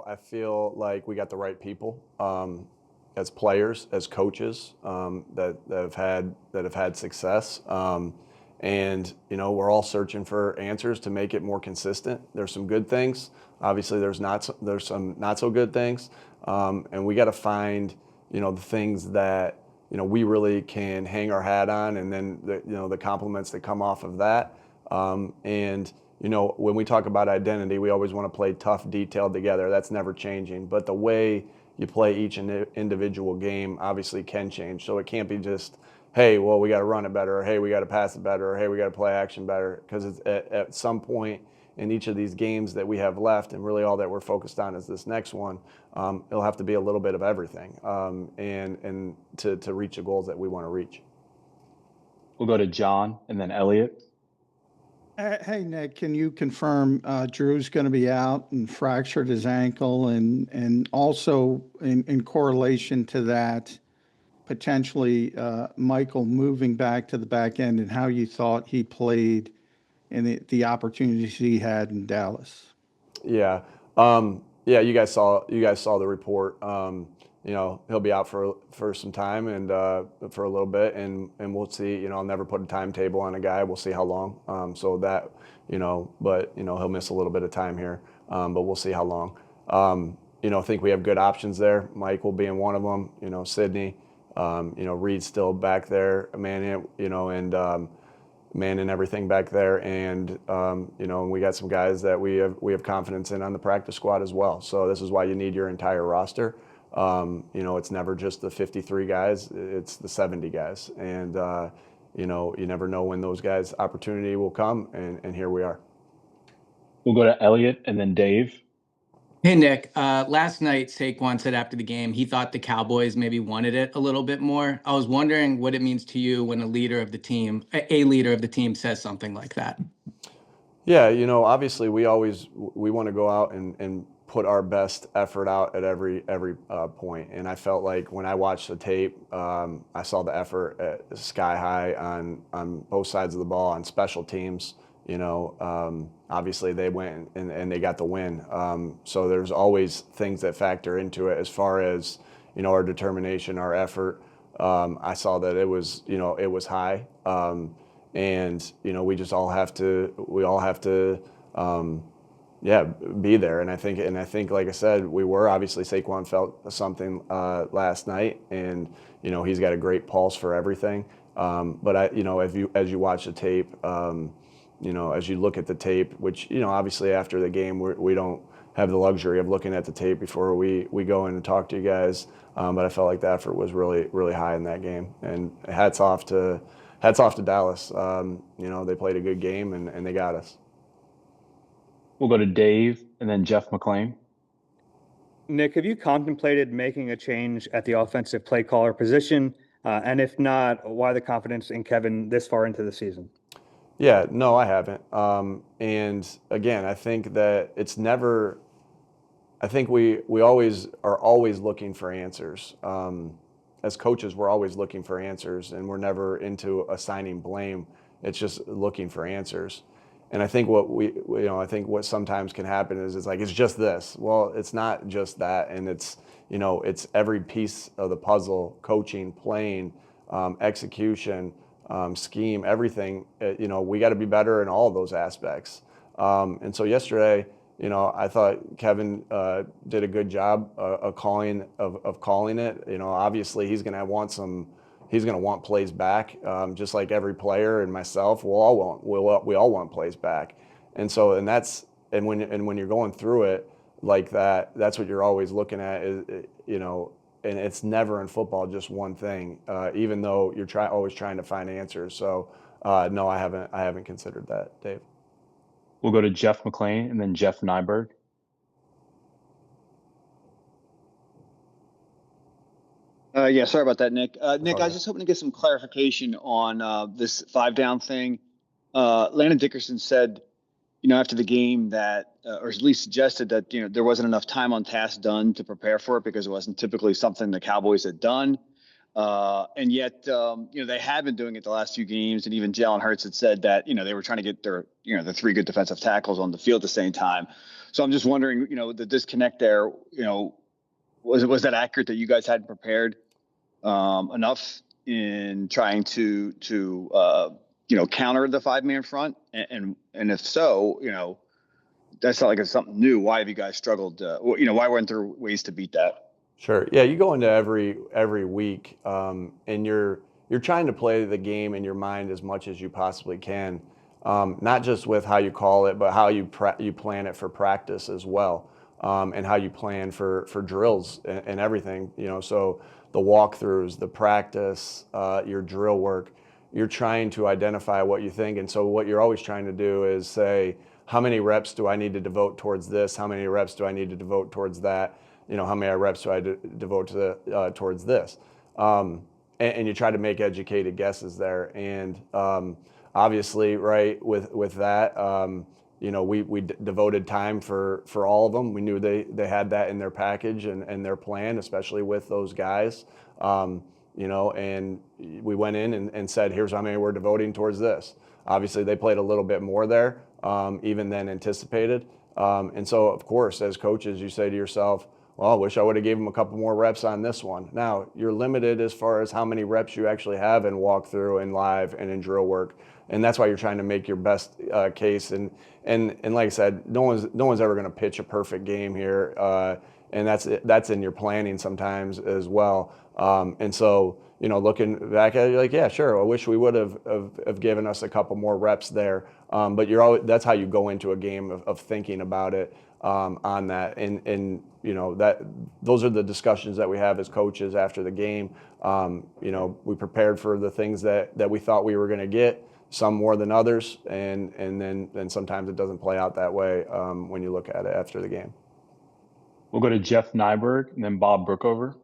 I feel like we got the right people as players, as coaches that have had success. And we're all searching for answers to make it more consistent. There's some good things. Obviously, there's some not so good things, and we got to find the things that we really can hang our hat on, and then the compliments that come off of that. And when we talk about identity, we always want to play tough, detailed together. That's never changing. But the way you play each individual game obviously can change. So it can't be just, hey, well, we got to run it better, or hey, we got to pass it better, or hey, we got to play action better. Because it's at some point in each of these games that we have left, and really all that we're focused on is this next one, it'll have to be a little bit of everything and to reach the goals that we want to reach. We'll go to John and then Elliot. Hey, Nick, can you confirm Drew's going to be out and fractured his ankle, and also in correlation to that, potentially Michael moving back to the back end, and how you thought he played and the opportunities he had in Dallas? Yeah. Yeah, you guys saw the report. He'll be out for some time and for a little bit, and we'll see. I'll never put a timetable on a guy. We'll see how long. So that, but he'll miss a little bit of time here. But we'll see how long. I think we have good options there. Michael being one of them. Sydney. Reed's still back there, manning everything back there, and we got some guys that we have confidence in on the practice squad as well. So this is why you need your entire roster. It's never just the 53 guys; it's the 70 guys, and you never know when those guys' opportunity will come, and here we are. We'll go to Elliot and then Dave. Hey, Nick. Last night, Saquon said after the game he thought the Cowboys maybe wanted it a little bit more. I was wondering what it means to you when a leader of the team says something like that. Yeah, obviously we want to go out and put our best effort out at every point. And I felt like when I watched the tape, I saw the effort at sky high on both sides of the ball on special teams. Obviously they went and they got the win. So there's always things that factor into it as far as, our determination, our effort. I saw that it was high. And, we just all have to, be there. And I think, like I said, obviously Saquon felt something last night, and, he's got a great pulse for everything. But as you watch the tape, as you look at the tape, which, obviously after the game, we don't have the luxury of looking at the tape before we go in and talk to you guys. But I felt like the effort was really, really high in that game, and hats off to Dallas. They played a good game and they got us. We'll go to Dave and then Jeff McClain. Nick, have you contemplated making a change at the offensive play caller position? And if not, why the confidence in Kevin this far into the season? Yeah, no, I haven't. And again, I think that it's never. I think we always are looking for answers. As coaches, we're always looking for answers, and we're never into assigning blame. It's just looking for answers. And I think what sometimes can happen is it's like, it's just this. Well, it's not just that, and it's every piece of the puzzle: coaching, playing, execution, scheme, everything. We got to be better in all of those aspects. And so yesterday, I thought Kevin did a good job of calling it. Obviously he's going to want plays back, just like every player and myself. We all want plays back. And so when you're going through it like that, that's what you're always looking at and it's never in football just one thing, even though you're always trying to find answers. So no, I haven't considered that, Dave. We'll go to Jeff McClain and then Jeff Nyberg. Yeah, sorry about that, Nick. Nick, I was just hoping to get some clarification on this 5-down thing. Landon Dickerson said, after the game that, or at least suggested that, there wasn't enough time on task done to prepare for it because it wasn't typically something the Cowboys had done. And yet, they had been doing it the last few games, and even Jalen Hurts had said that, they were trying to get their, the 3 good defensive tackles on the field at the same time. So I'm just wondering, the disconnect there, was that accurate that you guys hadn't prepared enough in trying to counter the 5-man front? And if so, that's not like it's something new. Why have you guys struggled? Why weren't there ways to beat that? Sure. Yeah, you go into every week, and you're trying to play the game in your mind as much as you possibly can, not just with how you call it, but how you plan it for practice as well, and how you plan for drills and everything. So the walkthroughs, the practice, your drill work, you're trying to identify what you think, and so what you're always trying to do is say, how many reps do I need to devote towards this? How many reps do I need to devote towards that? How many reps do I devote towards this? And you try to make educated guesses there. And obviously, right, with that, we devoted time for all of them. We knew they had that in their package and their plan, especially with those guys. And we went in and said, here's how many we're devoting towards this. Obviously, they played a little bit more there, even than anticipated. And so, of course, as coaches, you say to yourself, well, I wish I would have gave them a couple more reps on this one. Now, you're limited as far as how many reps you actually have in walkthrough and live and in drill work. And that's why you're trying to make your best case. And like I said, no one's ever going to pitch a perfect game here. And that's in your planning sometimes as well. And so, looking back at it, you're like, yeah, sure, I wish we would have given us a couple more reps there. But that's how you go into a game of thinking about it on that. And those are the discussions that we have as coaches after the game. We prepared for the things that we thought we were going to get, some more than others, and then sometimes it doesn't play out that way when you look at it after the game. We'll go to Jeff Nyberg and then Bob Brookover.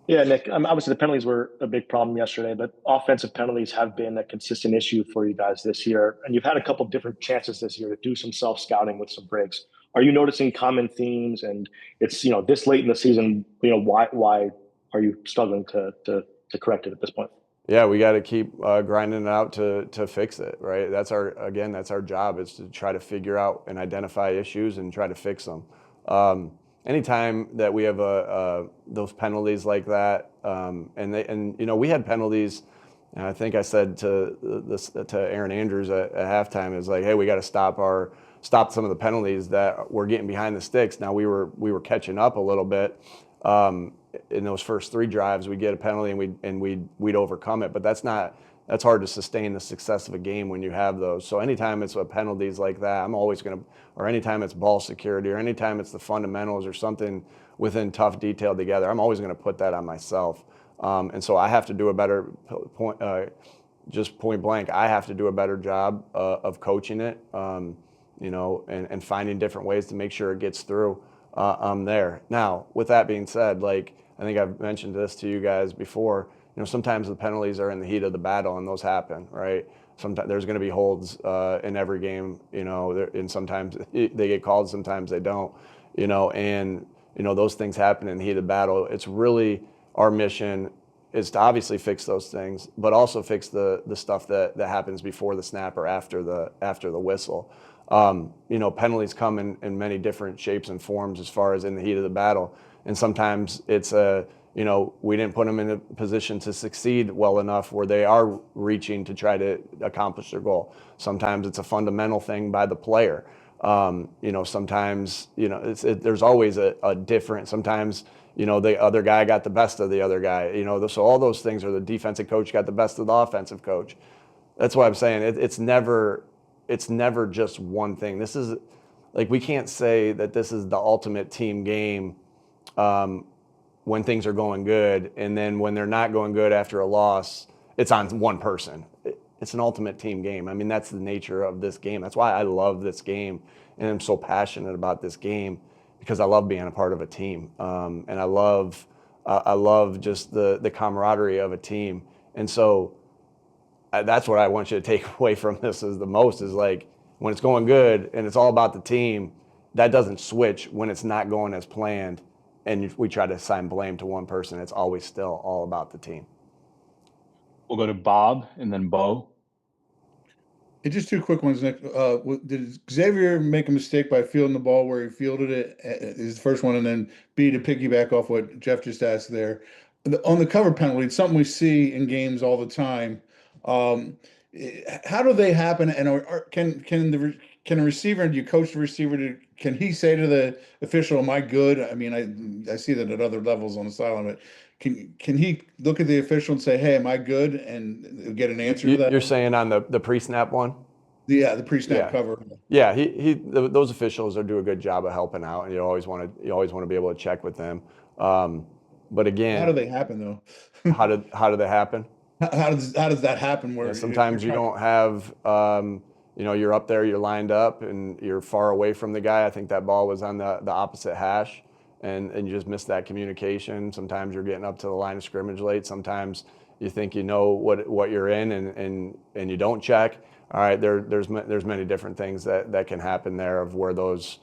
Yeah, Nick, obviously the penalties were a big problem yesterday, but offensive penalties have been a consistent issue for you guys this year. And you've had a couple different chances this year to do some self-scouting with some breaks. Are you noticing common themes? And it's, this late in the season, why are you struggling to correct it at this point? Yeah, we got to keep grinding it out to fix it, right? That's our job, is to try to figure out and identify issues and try to fix them. Anytime that we have those penalties like that, we had penalties, and I think I said to Aaron Andrews at halftime, is like, hey, we got to stop some of the penalties that we're getting behind the sticks. Now we were catching up a little bit. In those first 3 drives, we'd get a penalty and we'd overcome it, but that's hard to sustain the success of a game when you have those. So anytime it's penalties like that, I'm always or anytime it's ball security, or anytime it's the fundamentals or something within tough detail together, I'm always going to put that on myself. And so I have to do a better just point blank. I have to do a better job of coaching it, and finding different ways to make sure it gets through. There. Now, with that being said, like I think I've mentioned this to you guys before, sometimes the penalties are in the heat of the battle, and those happen, right? Sometimes there's going to be holds in every game, and sometimes they get called, sometimes they don't, and those things happen in the heat of battle. It's really our mission is to obviously fix those things, but also fix the stuff that happens before the snap or after the whistle. Penalties come in many different shapes and forms as far as in the heat of the battle. And sometimes it's we didn't put them in a position to succeed well enough where they are reaching to try to accomplish their goal. Sometimes it's a fundamental thing by the player. Sometimes, there's always a different, sometimes, the other guy got the best of the other guy, so all those things, or the defensive coach got the best of the offensive coach. That's why I'm saying it's never just one thing. This is like, we can't say that this is the ultimate team game when things are going good, and then when they're not going good after a loss, it's on one person. It's an ultimate team game. I mean, that's the nature of this game. That's why I love this game, and I'm so passionate about this game, because I love being a part of a team, and I love just the camaraderie of a team. And so that's what I want you to take away from this is like, when it's going good and it's all about the team, that doesn't switch when it's not going as planned and we try to assign blame to one person. It's always still all about the team. We'll go to Bob and then Bo. Just two quick ones, Nick. Did Xavier make a mistake by fielding the ball where he fielded it? Is the first one, and then B, to piggyback off what Jeff just asked there. On the cover penalty, it's something we see in games all the time. How do they happen? And can a receiver, do you coach the receiver can he say to the official, "Am I good?" I mean, I see that at other levels on the sideline, but can he look at the official and say, "Hey, am I good?" and get an answer to that? You're saying on the pre-snap one? Yeah, the pre-snap Yeah. cover. Yeah, those officials do a good job of helping out, and you always want to be able to check with them. But again, How do they happen though? how do they happen? How does that happen? Where Yeah, sometimes you don't have, you're up there, you're lined up, and you're far away from the guy. I think that ball was on the opposite hash, and you just missed that communication. Sometimes you're getting up to the line of scrimmage late. Sometimes you think you know what you're in, and you don't check. All right, there's many different things that can happen there of where those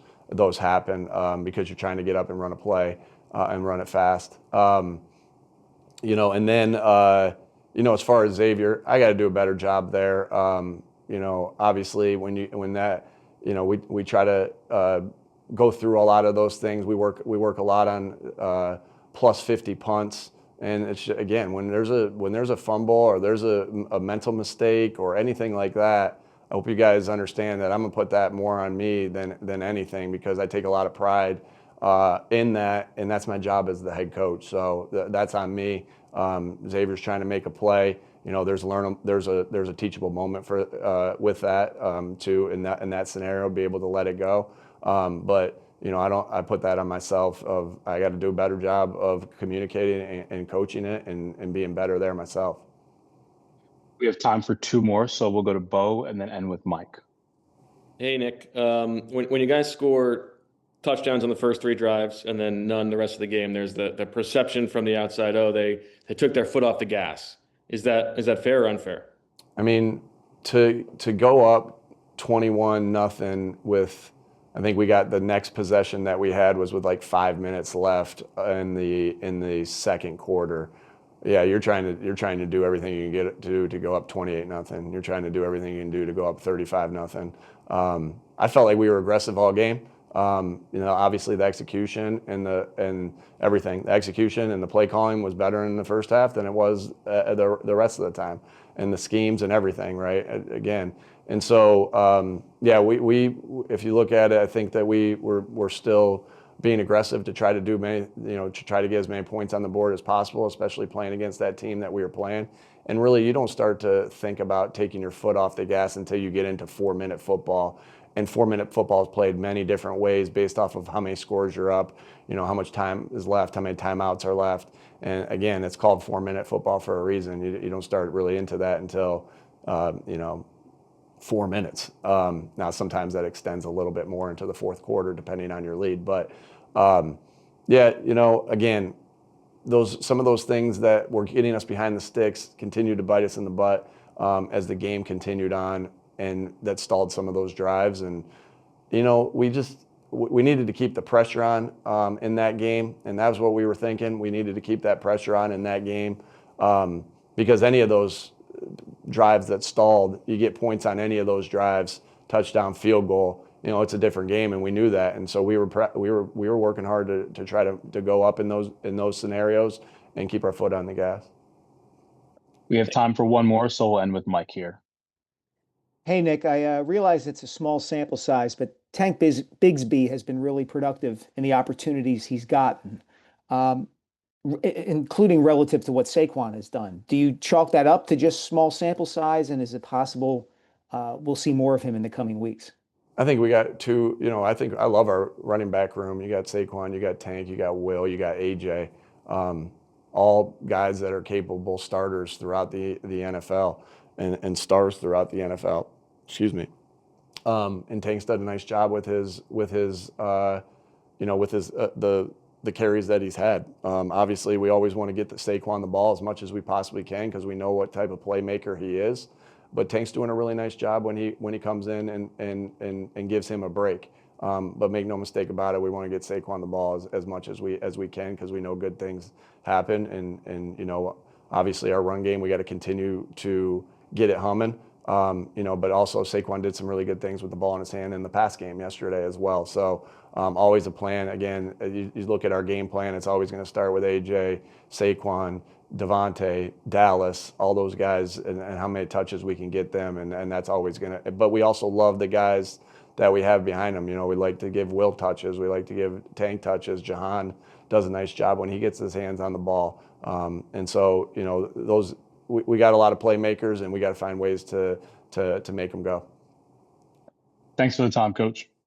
happen because you're trying to get up and run a play and run it fast. And then as far as Xavier, I got to do a better job there. Obviously we try to go through a lot of those things. We work a lot on plus 50 punts. And it's, again, when there's a fumble or there's a mental mistake or anything like that, I hope you guys understand that I'm gonna put that more on me than anything, because I take a lot of pride in that, and that's my job as the head coach. So that's on me. Xavier's trying to make a play. There's a teachable moment with that too in that scenario, be able to let it go. But I put that on myself of I got to do a better job of communicating and coaching it and being better there myself. We have time for two more, so we'll go to Bo and then end with Mike. Hey, Nick. When you guys score touchdowns on the first three drives and then none the rest of the game, there's the perception from the outside, they took their foot off the gas. Is that fair or unfair? I mean, to go up 21-0 with, I think we got the next possession that we had was with like 5 minutes left in the second quarter. Yeah, you're trying to do everything you can get to go up 28-0. You're trying to do everything you can do to go up 35-0. I felt like we were aggressive all game. Obviously the execution and everything, the execution and the play calling was better in the first half than it was the rest of the time, and the schemes and everything, right? Again, and so we if you look at it, I think that we're still being aggressive to try to do to try to get as many points on the board as possible, especially playing against that team that we were playing. And really, you don't start to think about taking your foot off the gas until you get into 4-minute football. And 4-minute football is played many different ways based off of how many scores you're up, how much time is left, how many timeouts are left. And again, it's called 4-minute football for a reason. You don't start really into that until 4 minutes. Now, sometimes that extends a little bit more into the fourth quarter, depending on your lead. But again, some of those things that were getting us behind the sticks continued to bite us in the butt as the game continued on, and that stalled some of those drives. And we needed to keep the pressure on in that game, and that was what we were thinking. We needed to keep that pressure on in that game because any of those drives that stalled, you get points on any of those drives, touchdown, field goal. It's a different game, and we knew that. And so we were working hard to try to go up in those scenarios and keep our foot on the gas. We have time for one more, so we'll end with Mike here. Hey, Nick, I realize it's a small sample size, but Tank Bigsby has been really productive in the opportunities he's gotten, including relative to what Saquon has done. Do you chalk that up to just small sample size, and is it possible we'll see more of him in the coming weeks? I think we got two, I think I love our running back room. You got Saquon, you got Tank, you got Will, you got AJ, all guys that are capable starters throughout the NFL and stars throughout the NFL. Excuse me. And Tank's done a nice job with his the carries that he's had. Obviously, we always want to get the Saquon the ball as much as we possibly can because we know what type of playmaker he is. But Tank's doing a really nice job when he comes in and gives him a break. But make no mistake about it, we want to get Saquon the ball as much as we can because we know good things happen. And obviously our run game, we got to continue to get it humming. But also Saquon did some really good things with the ball in his hand in the pass game yesterday as well. So always a plan. Again, you look at our game plan, it's always going to start with AJ, Saquon, Devontae, Dallas, all those guys, and how many touches we can get them. And that's always going to – but we also love the guys that we have behind them. We like to give Will touches. We like to give Tank touches. Jahan does a nice job when he gets his hands on the ball. And so, those we got a lot of playmakers, and we got to find ways to make them go. Thanks for the time, Coach.